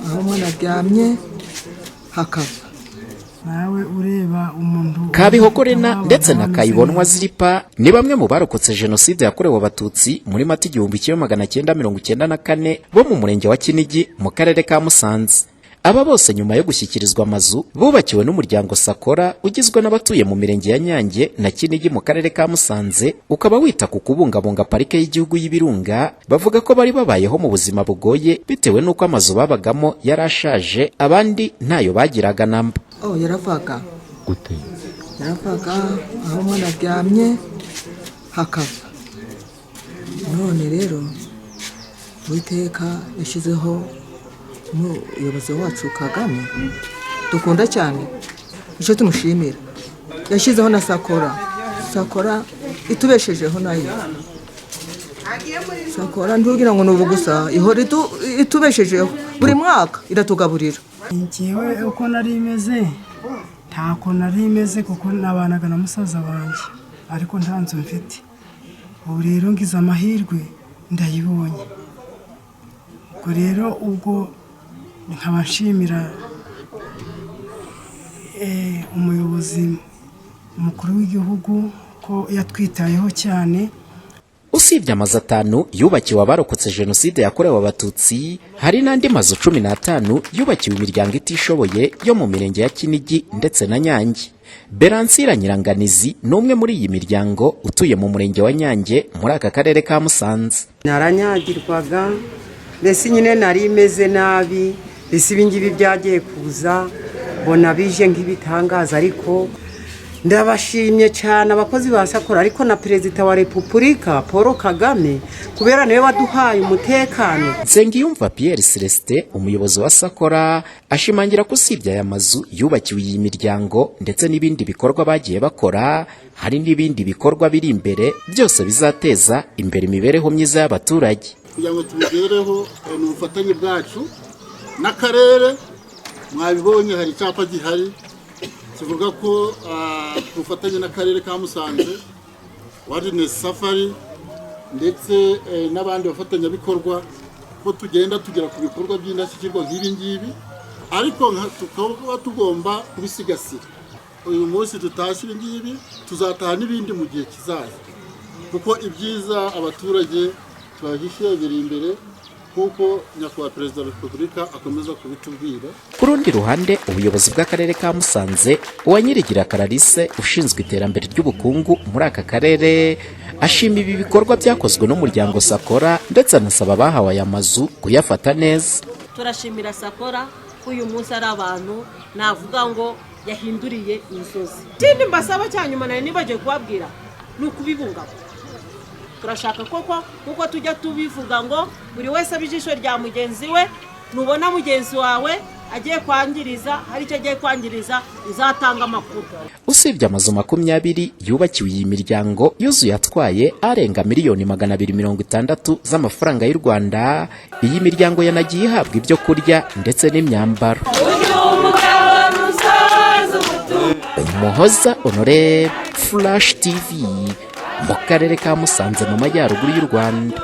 aho umwana aryamye hakava nawe ureba umuntu Kabihogorena ndetse na Kayibonwa Ziripa ni bamwe mu barokotse jenoside yakorewe abatutsi muri Mata 1994 bo mu murenge wa Kinigi mu karere ka Musanze. Aba bose nyuma yo gushyikirizwa amazu bubakiwe n'umuryango Sakora ugizwe n'abatuye mu mirenge ya Nyange na Kinigi mu karere ka Musanze, ukaba wita ku kubungabunga parike y'igihugu y'Ibirunga. Bavuga ko bari babayeho mu buzima bugoye bitewe n'uko amazu babagamo yarashaje, abandi ntayo bagiraga namba. Yaravaga gute? Yaravaga aho umwana aryamye hakava. None rero Uwiteka yashyizeho umuyobozi wacu Kagame dukunda cyane, icyo tumushimira, yashyizeho na Sakora itubeshejeho nayo. Sakora ntugira ngo nubu gusa, ihora itubeshejeho buri mwaka iratugaburira. Njyewe uko nari imeze ntako nari imeze kuko nabanaga na musaza wanjye, ariko nta nzu mfite. Ubu rero ngize amahirwe ndayibonye. Ubwo rero ubwo nkaba nshimira umuyobozi mukuru w'igihugu ko yatwitayeho cyane. Usibye amazu 5 yubakiwe abarokotse jenoside yakorewe abatutsi, hari n'andi mazu 15 yubakiwe imiryango itishoboye yo mu mirenge ya Kinigi ndetse na Nyange. Beransira Nyiranganizi n'umwe muri iyi miryango utuye mu murenge wa Nyange muri aka karere ka Musanze. Naranyagirwaga, mbese nyine nari imeze nabi, mbese ibingibi byagiye kuza bona bije nk'ibitangaza, ariko ndabashimye cyane abakozi ba Sakora, ariko na Perezida wa Repubulika Paul Kagame kubera niwe waduhaye umutekano. Nsengiyumva Pierre Celestin umuyobozi wa Sakora ashimangira ko usibye aya mazu yubakiwe iyi miryango ndetse n'ibindi bikorwa bagiye bakora, hari n'ibindi bikorwa biri imbere byose bizateza imbere imibereho myiza y'abaturage. Kugira ngo tubigereho ni ubufatanye bwacu n'akarere. Mwabibonye hari icyapa gihari kivuga ko ubufatanye n'akarere ka Musanze, Wilderness Safari ndetse n'abandi bafatanyabikorwa ko tugenda tugera ku bikorwa by'indashyikirwa nk'ibi ngibi, ariko tukaba tugomba kubisigasira. Uyu munsi tutashye ibi ngibi, tuzataha n'ibindi mu gihe kizaza, kuko ibyiza abaturage twagishyira biri imbere kuko nyakubahwa Perezida wa Repubulika akomeza kubitubwira. Ku rundi ruhande, ubuyobozi bw'akarere ka Musanze, Uwanyirigira Clarisse ushinzwe iterambere ry'ubukungu muri aka karere, ashima ibi bikorwa byakozwe n'umuryango Sakora ndetse anasaba abahawe aya mazu kuyafata neza. Turashimira Sakora uyu munsi ari abantu navuga ngo yahinduriye inzozi. Ikindi mbasaba cyanyuma nari nibagiye kubabwira ni ukubibungabunga. Turashaka kuko tujya tubivuga ngo buri wese abijisho rya mugenzi we, nubona mugenzi wawe agiye kwangiriza, hari icyo agiye kwangiriza uzatanga amakuru. Usibye amazu 20 yubakiwe iyi miryango yuzuye atwaye arenga miliyoni 260 z'amafaranga y'u Rwanda, iyi miryango yanagiye ihabwa ibyo kurya ndetse n'imyambaro. Umuhoza Honore, Flash TV mu karere ka Musanze mu majyaruguru y'u Rwanda.